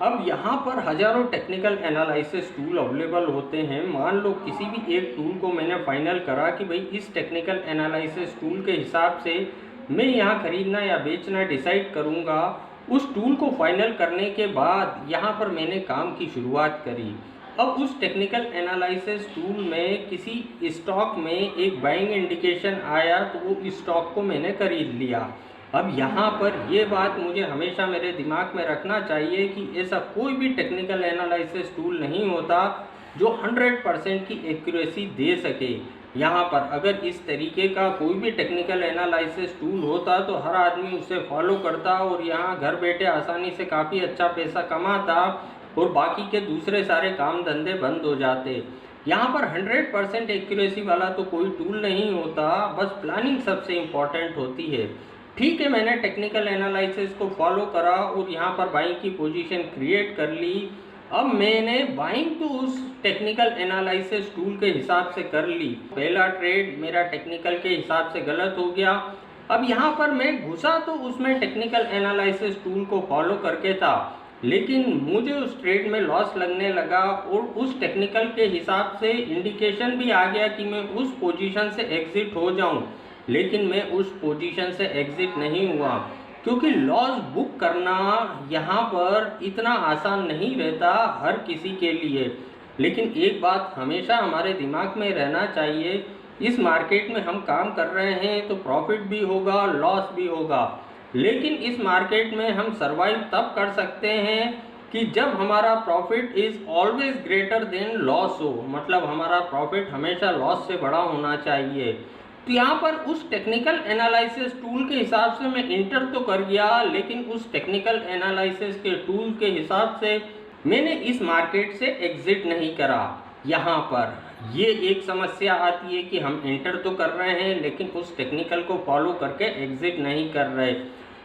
अब यहाँ पर हज़ारों टेक्निकल एनालिसिस टूल अवेलेबल होते हैं। मान लो किसी भी एक टूल को मैंने फाइनल करा कि भाई इस टेक्निकल एनालिसिस टूल के हिसाब से मैं यहाँ खरीदना या बेचना डिसाइड करूँगा। उस टूल को फाइनल करने के बाद यहाँ पर मैंने काम की शुरुआत करी। अब उस टेक्निकल एनालिसिस टूल में किसी स्टॉक में एक बाइंग इंडिकेशन आया तो वो स्टॉक को मैंने खरीद लिया। अब यहाँ पर ये बात मुझे हमेशा मेरे दिमाग में रखना चाहिए कि ऐसा कोई भी टेक्निकल एनालिसिस टूल नहीं होता जो 100% की एक्यूरेसी दे सके। यहाँ पर अगर इस तरीके का कोई भी टेक्निकल एनालिसिस टूल होता तो हर आदमी उसे फॉलो करता और यहाँ घर बैठे आसानी से काफ़ी अच्छा पैसा कमाता और बाकी के दूसरे सारे काम धंधे बंद हो जाते। यहाँ पर 100% एक्यूरेसी वाला तो कोई टूल नहीं होता, बस प्लानिंग सबसे इम्पॉर्टेंट होती है। ठीक है, मैंने टेक्निकल एनालिसिस को फॉलो करा और यहाँ पर बाइंग की पोजीशन क्रिएट कर ली। अब मैंने बाइंग तो उस टेक्निकल एनालिसिस टूल के हिसाब से कर ली। पहला ट्रेड मेरा टेक्निकल के हिसाब से गलत हो गया। अब यहाँ पर मैं घुसा तो उसमें टेक्निकल एनालिसिस टूल को फॉलो करके था, लेकिन मुझे उस ट्रेड में लॉस लगने लगा और उस टेक्निकल के हिसाब से इंडिकेशन भी आ गया कि मैं उस पोजीशन से एग्जिट हो जाऊं, लेकिन मैं उस पोजीशन से एग्जिट नहीं हुआ क्योंकि लॉस बुक करना यहाँ पर इतना आसान नहीं रहता हर किसी के लिए। लेकिन एक बात हमेशा हमारे दिमाग में रहना चाहिए, इस मार्केट में हम काम कर रहे हैं तो प्रॉफिट भी होगा, लॉस भी होगा, लेकिन इस मार्केट में हम सर्वाइव तब कर सकते हैं कि जब हमारा profit is always greater than loss हो। मतलब हमारा प्रॉफिट हमेशा लॉस से बड़ा होना चाहिए। तो यहाँ पर उस टेक्निकल एनालिसिस टूल के हिसाब से मैं इंटर तो कर गया, लेकिन उस टेक्निकल एनालिसिस के टूल के हिसाब से मैंने इस मार्केट से एग्जिट नहीं करा। यहाँ पर ये एक समस्या आती है कि हम इंटर तो कर रहे हैं लेकिन उस टेक्निकल को फॉलो करके एग्जिट नहीं कर रहे।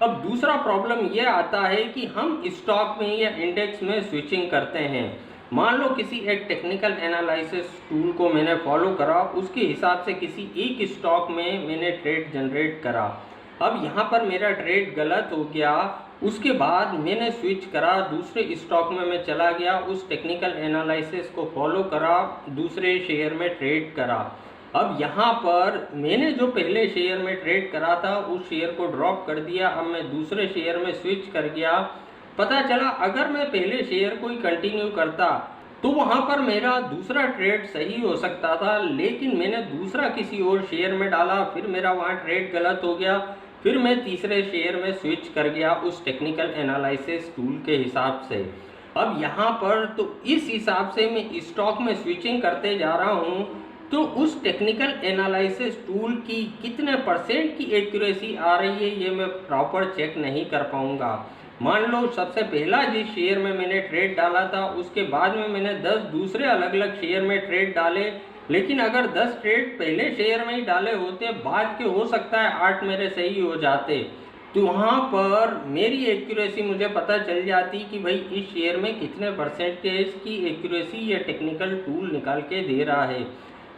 अब दूसरा प्रॉब्लम ये आता है कि हम स्टॉक में या इंडेक्स में स्विचिंग करते हैं। मान लो किसी एक टेक्निकल एनालिसिस टूल को मैंने फॉलो करा, उसके हिसाब से किसी एक स्टॉक में मैंने ट्रेड जनरेट करा। अब यहाँ पर मेरा ट्रेड गलत हो गया, उसके बाद मैंने स्विच करा, दूसरे स्टॉक में मैं चला गया, उस टेक्निकल एनालिसिस को फॉलो करा, दूसरे शेयर में ट्रेड करा। अब यहाँ पर मैंने जो पहले शेयर में ट्रेड करा था उस शेयर को ड्रॉप कर दिया। अब मैं दूसरे शेयर में स्विच कर गया। पता चला अगर मैं पहले शेयर को ही कंटिन्यू करता तो वहाँ पर मेरा दूसरा ट्रेड सही हो सकता था, लेकिन मैंने दूसरा किसी और शेयर में डाला, फिर मेरा वहाँ ट्रेड गलत हो गया, फिर मैं तीसरे शेयर में स्विच कर गया उस टेक्निकल एनालिसिस टूल के हिसाब से। अब यहाँ पर तो इस हिसाब से मैं स्टॉक में स्विचिंग करते जा रहा हूँ तो उस टेक्निकल एनालिसिस टूल की कितने परसेंट की एक्यूरेसी आ रही है ये मैं प्रॉपर चेक नहीं कर पाऊँगा। मान लो सबसे पहला जिस शेयर में मैंने ट्रेड डाला था उसके बाद में मैंने 10 दूसरे अलग अलग शेयर में ट्रेड डाले, लेकिन अगर 10 ट्रेड पहले शेयर में ही डाले होते बाद के हो सकता है 8 मेरे सही हो जाते, तो वहाँ पर मेरी एक्यूरेसी मुझे पता चल जाती कि भाई इस शेयर में कितने परसेंटेज की एक्यूरेसी ये टेक्निकल टूल निकाल के दे रहा है।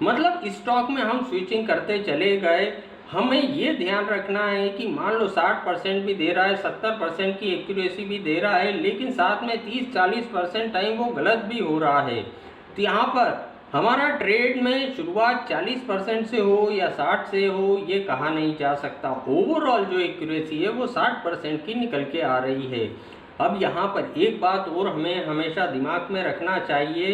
मतलब स्टॉक में हम स्विचिंग करते चले गए। हमें ये ध्यान रखना है कि मान लो 60% भी दे रहा है, 70% की एक्यूरेसी भी दे रहा है, लेकिन साथ में 30-40% टाइम वो गलत भी हो रहा है। तो यहाँ पर हमारा ट्रेड में शुरुआत 40% से हो या 60 से हो ये कहा नहीं जा सकता। ओवरऑल जो एक्यूरेसी है वो 60% की निकल के आ रही है। अब यहाँ पर एक बात और हमें हमेशा दिमाग में रखना चाहिए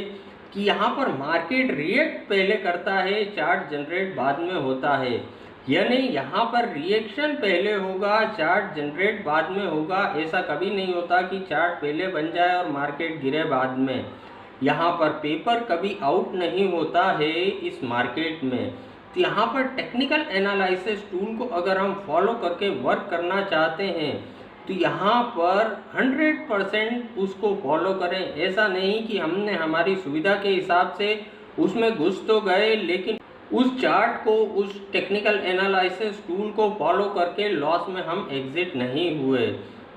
कि यहाँ पर मार्केट रिएक्ट पहले करता है, चार्ट जनरेट बाद में होता है। यानी यहाँ पर रिएक्शन पहले होगा, चार्ट जनरेट बाद में होगा। ऐसा कभी नहीं होता कि चार्ट पहले बन जाए और मार्केट गिरे बाद में। यहाँ पर पेपर कभी आउट नहीं होता है इस मार्केट में। तो यहाँ पर टेक्निकल एनालिसिस टूल को अगर हम फॉलो करके वर्क करना चाहते हैं तो यहाँ पर 100% उसको फॉलो करें। ऐसा नहीं कि हमने हमारी सुविधा के हिसाब से उसमें घुस तो गए लेकिन उस चार्ट को, उस टेक्निकल एनालिसिस टूल को फॉलो करके लॉस में हम एग्जिट नहीं हुए।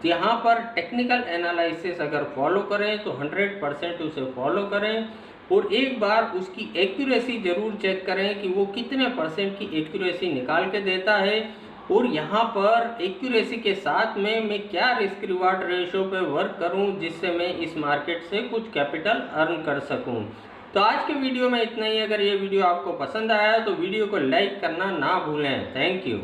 तो यहाँ पर टेक्निकल एनालिसिस अगर फॉलो करें तो 100% उसे फॉलो करें और एक बार उसकी एक्यूरेसी ज़रूर चेक करें कि वो कितने परसेंट की एक्यूरेसी निकाल के देता है। और यहाँ पर एक्यूरेसी के साथ में मैं क्या रिस्क रिवार्ड रेशो पे वर्क करूँ जिससे मैं इस मार्केट से कुछ कैपिटल अर्न कर सकूँ। तो आज के वीडियो में इतना ही। अगर ये वीडियो आपको पसंद आया तो वीडियो को लाइक करना ना भूलें। Thank you.